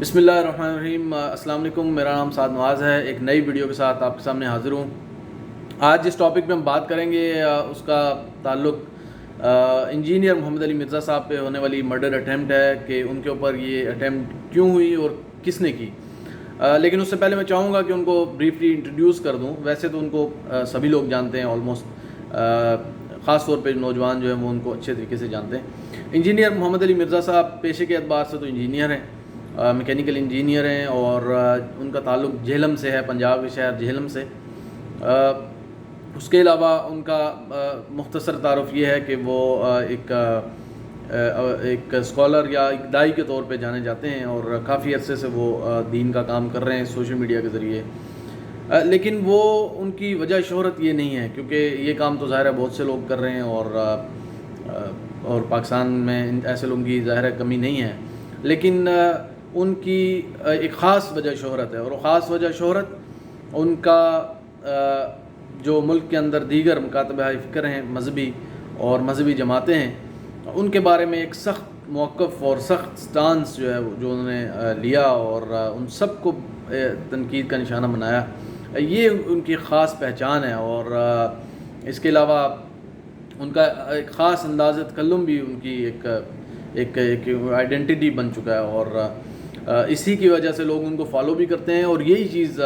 بسم اللہ الرحمن الرحیم۔ السلام علیکم، میرا نام سعد نواز ہے۔ ایک نئی ویڈیو کے ساتھ آپ کے سامنے حاضر ہوں۔ آج جس ٹاپک پہ ہم بات کریں گے اس کا تعلق انجینئر محمد علی مرزا صاحب پہ ہونے والی مرڈر اٹیمپٹ ہے کہ ان کے اوپر یہ اٹیمپٹ کیوں ہوئی اور کس نے کی۔ لیکن اس سے پہلے میں چاہوں گا کہ ان کو بریفلی انٹروڈیوس کر دوں۔ ویسے تو ان کو سبھی لوگ جانتے ہیں آلموسٹ، خاص طور پہ نوجوان جو ہیں وہ ان کو اچھے طریقے سے جانتے ہیں۔ انجینئر محمد علی مرزا صاحب پیشے کے اعتبار سے تو انجینئر ہیں، میکینیکل انجینئر ہیں، اور ان کا تعلق جہلم سے ہے، پنجاب کے شہر جہلم سے۔ اس کے علاوہ ان کا مختصر تعارف یہ ہے کہ وہ ایک اسکالر یا ایک داعی کے طور پہ جانے جاتے ہیں، اور کافی عرصے سے وہ دین کا کام کر رہے ہیں سوشل میڈیا کے ذریعے۔ لیکن وہ ان کی وجہ شہرت یہ نہیں ہے، کیونکہ یہ کام تو ظاہر ہے بہت سے لوگ کر رہے ہیں، اور پاکستان میں ایسے لوگوں کی ظاہر ہے کمی نہیں ہے۔ لیکن ان کی ایک خاص وجہ شہرت ہے، اور وہ خاص وجہ شہرت ان کا جو ملک کے اندر دیگر مکاتبہ فکر ہیں، مذہبی اور مذہبی جماعتیں ہیں، ان کے بارے میں ایک سخت موقف اور سخت سٹانس جو ہے جو انہوں نے لیا، اور ان سب کو تنقید کا نشانہ بنایا، یہ ان کی خاص پہچان ہے۔ اور اس کے علاوہ ان کا ایک خاص انداز تکلم بھی ان کی ایک آئیڈینٹی بن چکا ہے، اور اسی کی وجہ سے لوگ ان کو فالو بھی کرتے ہیں، اور یہی چیز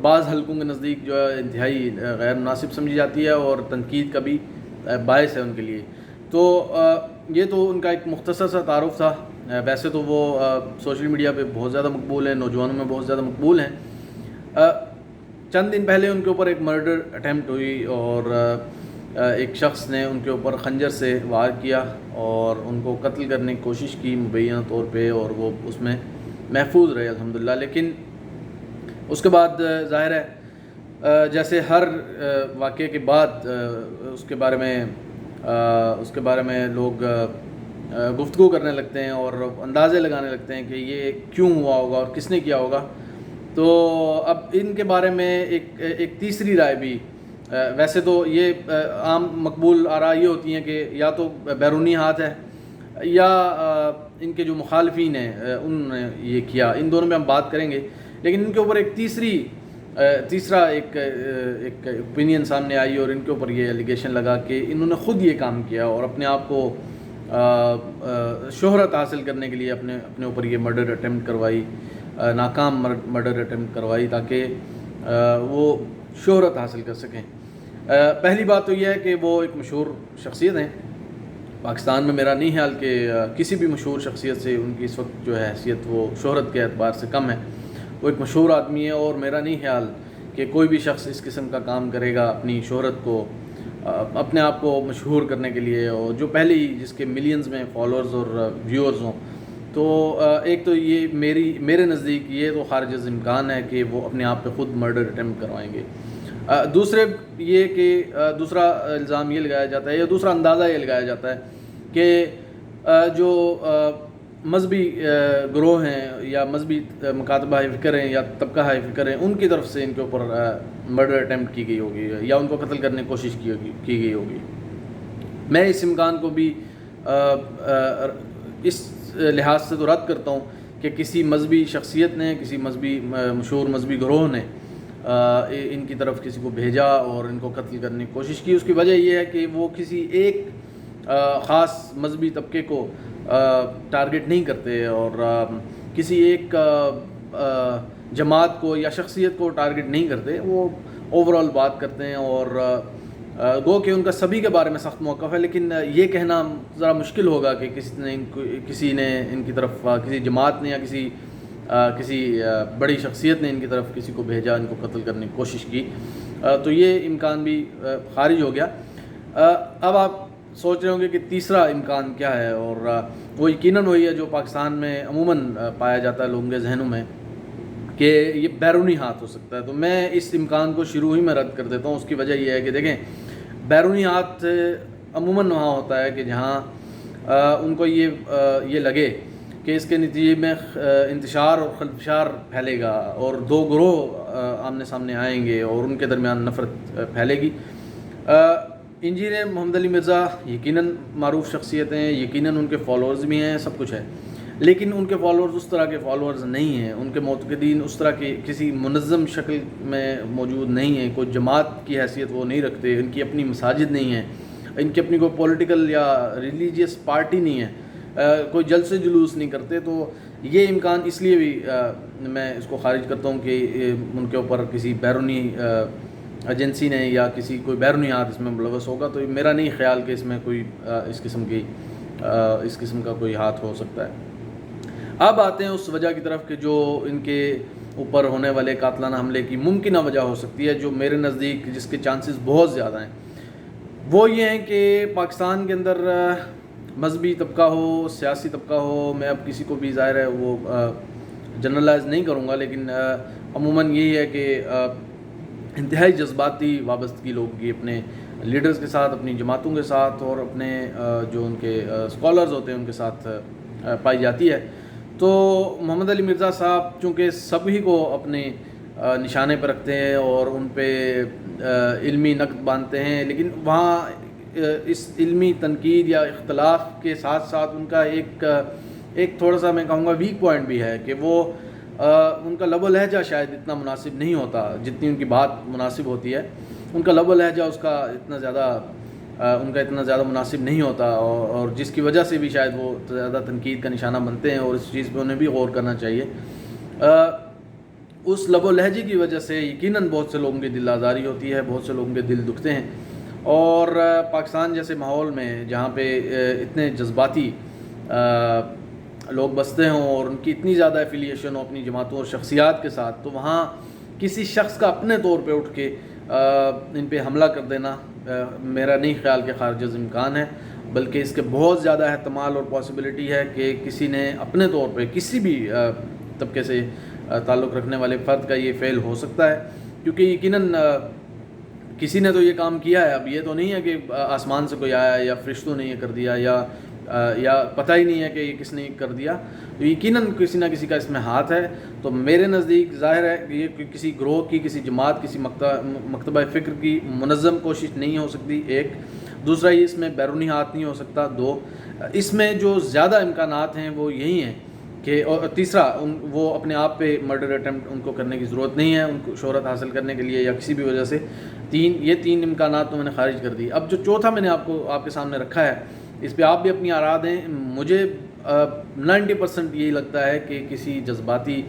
بعض حلقوں کے نزدیک جو ہے انتہائی غیر مناسب سمجھی جاتی ہے، اور تنقید کا بھی باعث ہے ان کے لیے۔ تو یہ تو ان کا ایک مختصر سا تعارف تھا۔ ویسے تو وہ سوشل میڈیا پہ بہت زیادہ مقبول ہیں، نوجوانوں میں بہت زیادہ مقبول ہیں۔ چند دن پہلے ان کے اوپر ایک مرڈر اٹیمپٹ ہوئی، اور ایک شخص نے ان کے اوپر خنجر سے وار کیا اور ان کو قتل کرنے کی کوشش کی مبینہ طور پہ، اور وہ اس میں محفوظ رہے الحمدللہ۔ لیکن اس کے بعد ظاہر ہے جیسے ہر واقعے کے بعد اس کے بارے میں لوگ گفتگو کرنے لگتے ہیں اور اندازے لگانے لگتے ہیں کہ یہ کیوں ہوا ہوگا اور کس نے کیا ہوگا۔ تو اب ان کے بارے میں ایک تیسری رائے بھی، ویسے تو یہ عام مقبول آراء یہ ہوتی ہیں کہ یا تو بیرونی ہاتھ ہے یا ان کے جو مخالفین ہیں انہوں نے یہ کیا۔ ان دونوں میں ہم بات کریں گے، لیکن ان کے اوپر ایک تیسرا ایک اوپینین سامنے آئی، اور ان کے اوپر یہ الیگیشن لگا کہ انہوں نے خود یہ کام کیا، اور اپنے آپ کو شہرت حاصل کرنے کے لیے اپنے اوپر یہ مرڈر اٹیمپٹ کروائی، ناکام مرڈر اٹیمپٹ کروائی، تاکہ وہ شہرت حاصل کر سکیں۔ پہلی بات تو یہ ہے کہ وہ ایک مشہور شخصیت ہیں پاکستان میں۔ میرا نہیں خیال کہ کسی بھی مشہور شخصیت سے ان کی اس وقت جو ہے حیثیت وہ شہرت کے اعتبار سے کم ہے۔ وہ ایک مشہور آدمی ہے، اور میرا نہیں خیال کہ کوئی بھی شخص اس قسم کا کام کرے گا اپنی شہرت کو، اپنے آپ کو مشہور کرنے کے لیے، اور جو پہلے ہی جس کے ملینز میں فالوورز اور ویورز ہوں۔ تو ایک تو یہ میرے نزدیک یہ تو خارج از امکان ہے کہ وہ اپنے آپ پہ خود مرڈر اٹیمپٹ کروائیں گے۔ دوسرا الزام یہ لگایا جاتا ہے، یا دوسرا اندازہ یہ لگایا جاتا ہے کہ جو مذہبی گروہ ہیں یا مذہبی مکاتبہ فکر ہیں یا طبقہ فکر ہیں، ان کی طرف سے ان کے اوپر مرڈر اٹیمپٹ کی گئی ہوگی، یا ان کو قتل کرنے کی کوشش کی گئی ہوگی۔ میں اس امکان کو بھی اس لحاظ سے تو رد کرتا ہوں کہ کسی مذہبی شخصیت نے، کسی مشہور مذہبی گروہ نے ان کی طرف کسی کو بھیجا اور ان کو قتل کرنے کی کوشش کی۔ اس کی وجہ یہ ہے کہ وہ کسی ایک خاص مذہبی طبقے کو ٹارگٹ نہیں کرتے، اور کسی ایک جماعت کو یا شخصیت کو ٹارگٹ نہیں کرتے، وہ اوور آل بات کرتے ہیں، اور گو کہ ان کا سبھی کے بارے میں سخت موقف ہے۔ لیکن یہ کہنا ذرا مشکل ہوگا کہ کسی نے ان کی طرف، کسی جماعت نے یا کسی بڑی شخصیت نے ان کی طرف کسی کو بھیجا، ان کو قتل کرنے کی کوشش کی، تو یہ امکان بھی خارج ہو گیا۔ اب آپ سوچ رہے ہوں گے کہ تیسرا امکان کیا ہے، اور وہ یقیناً وہی ہے جو پاکستان میں عموماً پایا جاتا ہے لوگوں کے ذہنوں میں، کہ یہ بیرونی ہاتھ ہو سکتا ہے۔ تو میں اس امکان کو شروع ہی میں رد کر دیتا ہوں۔ اس کی وجہ یہ ہے کہ دیکھیں، بیرونی ہاتھ عموماً وہاں ہوتا ہے کہ جہاں ان کو یہ لگے کہ اس کے نتیجے میں انتشار اور خلفشار پھیلے گا، اور دو گروہ آمنے سامنے آئیں گے، اور ان کے درمیان نفرت پھیلے گی۔ انجینئر محمد علی مرزا یقیناً معروف شخصیت ہیں، یقیناً ان کے فالوورز بھی ہیں، سب کچھ ہے، لیکن ان کے فالورز اس طرح کے فالورز نہیں ہیں، ان کے معتقدین اس طرح کے کسی منظم شکل میں موجود نہیں ہیں، کوئی جماعت کی حیثیت وہ نہیں رکھتے، ان کی اپنی مساجد نہیں ہیں، ان کی اپنی کوئی پولیٹیکل یا ریلیجیس پارٹی نہیں ہے، کوئی جلسے جلوس نہیں کرتے. تو یہ امکان اس لیے بھی میں اس کو خارج کرتا ہوں کہ ان کے اوپر کسی بیرونی ایجنسی نے یا کوئی بیرونی ہاتھ اس میں ملوث ہوگا. تو میرا نہیں خیال کہ اس میں کوئی اس قسم کا کوئی ہاتھ ہو سکتا ہے. اب آتے ہیں اس وجہ کی طرف کہ جو ان کے اوپر ہونے والے قاتلانہ حملے کی ممکنہ وجہ ہو سکتی ہے، جو میرے نزدیک جس کے چانسز بہت زیادہ ہیں. وہ یہ ہیں کہ پاکستان کے اندر مذہبی طبقہ ہو، سیاسی طبقہ ہو، میں اب کسی کو بھی ظاہر ہے وہ جنرلائز نہیں کروں گا، لیکن عموماً یہی ہے کہ انتہائی جذباتی وابستگی لوگوں کی اپنے لیڈرز کے ساتھ، اپنی جماعتوں کے ساتھ اور اپنے جو ان کے اسکالرز ہوتے ہیں ان کے ساتھ پائی جاتی ہے. تو محمد علی مرزا صاحب چونکہ سبھی کو اپنے نشانے پر رکھتے ہیں اور ان پہ علمی نقد باندھتے ہیں، لیکن وہاں اس علمی تنقید یا اختلاف کے ساتھ ساتھ ان کا ایک تھوڑا سا میں کہوں گا ویک پوائنٹ بھی ہے کہ وہ ان کا لب و لہجہ شاید اتنا مناسب نہیں ہوتا جتنی ان کی بات مناسب ہوتی ہے. ان کا لب و لہجہ ان کا اتنا زیادہ مناسب نہیں ہوتا، اور جس کی وجہ سے بھی شاید وہ زیادہ تنقید کا نشانہ بنتے ہیں، اور اس چیز پہ انہیں بھی غور کرنا چاہیے. اس لب و لہجے کی وجہ سے یقیناً بہت سے لوگوں کی دل آزاری ہوتی ہے، بہت سے لوگوں کے دل دکھتے ہیں. اور پاکستان جیسے ماحول میں جہاں پہ اتنے جذباتی لوگ بستے ہوں اور ان کی اتنی زیادہ ایفیلیشن ہو اپنی جماعتوں اور شخصیات کے ساتھ، تو وہاں کسی شخص کا اپنے طور پہ اٹھ کے ان پہ حملہ کر دینا میرا نہیں خیال کہ خارج از امکان ہے، بلکہ اس کے بہت زیادہ احتمال اور پاسبلٹی ہے کہ کسی نے اپنے طور پہ کسی بھی طبقے سے تعلق رکھنے والے فرد کا یہ فعل ہو سکتا ہے. کیونکہ یقیناً کسی نے تو یہ کام کیا ہے. اب یہ تو نہیں ہے کہ آسمان سے کوئی آیا یا فرشتوں نے یہ کر دیا یا پتہ ہی نہیں ہے کہ یہ کس نے کر دیا. تو یقیناً کسی نہ کسی کا اس میں ہاتھ ہے. تو میرے نزدیک ظاہر ہے کہ یہ کسی گروہ کی، کسی جماعت، کسی مکتبہ فکر کی منظم کوشش نہیں ہو سکتی. ایک دوسرا یہ اس میں بیرونی ہاتھ نہیں ہو سکتا. دو اس میں جو زیادہ امکانات ہیں وہ یہی ہیں کہ، اور تیسرا وہ اپنے آپ پہ مرڈر اٹیمپٹ ان کو کرنے کی ضرورت نہیں ہے ان کو شہرت حاصل کرنے کے لیے یا کسی بھی وجہ سے. یہ تین امکانات تو میں نے خارج کر دی. اب جو چوتھا میں نے آپ کے سامنے رکھا ہے، اس پہ آپ بھی اپنی آراء دیں. مجھے 90% یہی لگتا ہے کہ کسی جذباتی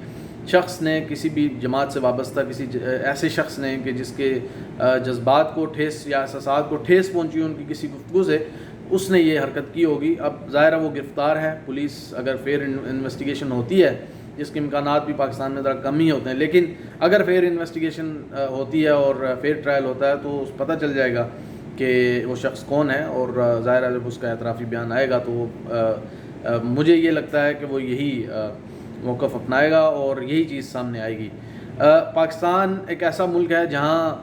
شخص نے، کسی بھی جماعت سے وابستہ کسی ایسے شخص نے کہ جس کے جذبات کو ٹھیس یا احساسات کو ٹھیس پہنچی ان کی کسی گفتگو سے، اس نے یہ حرکت کی ہوگی. اب ظاہر ہے وہ گرفتار ہے. پولیس اگر فیئر انویسٹیگیشن ہوتی ہے، جس کے امکانات بھی پاکستان میں ذرا کم ہی ہوتے ہیں، لیکن اگر فیئر انویسٹیگیشن ہوتی ہے اور فیئر ٹرائل ہوتا ہے تو پتہ چل جائے گا کہ وہ شخص کون ہے. اور ظاہر ہے جب اس کا اعترافی بیان آئے گا تو مجھے یہ لگتا ہے کہ وہ یہی موقف اپنائے گا اور یہی چیز سامنے آئے گی. پاکستان ایک ایسا ملک ہے جہاں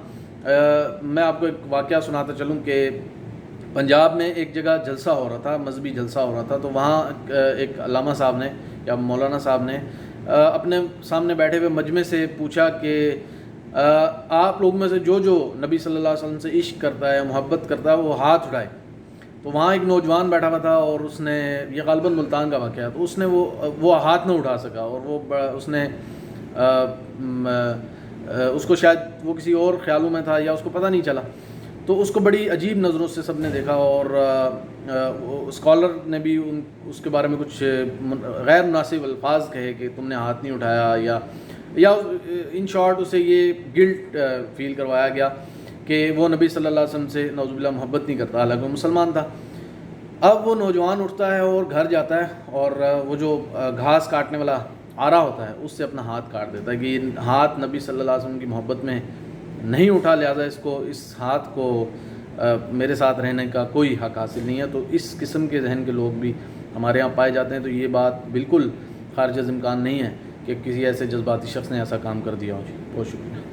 میں آپ کو ایک واقعہ سناتا چلوں کہ پنجاب میں ایک جگہ جلسہ ہو رہا تھا، مذہبی جلسہ ہو رہا تھا. تو وہاں ایک علامہ صاحب نے یا مولانا صاحب نے اپنے سامنے بیٹھے ہوئے مجمع سے پوچھا کہ آپ لوگ میں سے جو نبی صلی اللہ علیہ وسلم سے عشق کرتا ہے، محبت کرتا ہے، وہ ہاتھ اٹھائے. تو وہاں ایک نوجوان بیٹھا ہوا تھا اور اس نے، یہ غالباً ملتان کا واقعہ ہے، تو اس نے وہ ہاتھ نہ اٹھا سکا. اور اس نے اس کو شاید وہ کسی اور خیالوں میں تھا یا اس کو پتہ نہیں چلا. تو اس کو بڑی عجیب نظروں سے سب نے دیکھا اور اسکالر نے بھی اس کے بارے میں کچھ غیر مناسب الفاظ کہے کہ تم نے ہاتھ نہیں اٹھایا، یا ان شارٹ اسے یہ گلٹ فیل کروایا گیا کہ وہ نبی صلی اللہ علیہ وسلم سے نعوذ باللہ محبت نہیں کرتا، حالانکہ وہ مسلمان تھا. اب وہ نوجوان اٹھتا ہے اور گھر جاتا ہے اور وہ جو گھاس کاٹنے والا آرا ہوتا ہے اس سے اپنا ہاتھ کاٹ دیتا ہے کہ یہ ہاتھ نبی صلی اللہ علیہ وسلم کی محبت میں نہیں اٹھا، لہٰذا اس ہاتھ کو میرے ساتھ رہنے کا کوئی حق حاصل نہیں ہے. تو اس قسم کے ذہن کے لوگ بھی ہمارے یہاں پائے جاتے ہیں. تو یہ بات بالکل خارج از امکان نہیں ہے کہ کسی ایسے جذباتی شخص نے ایسا کام کر دیا ہو. جی بہت شکریہ.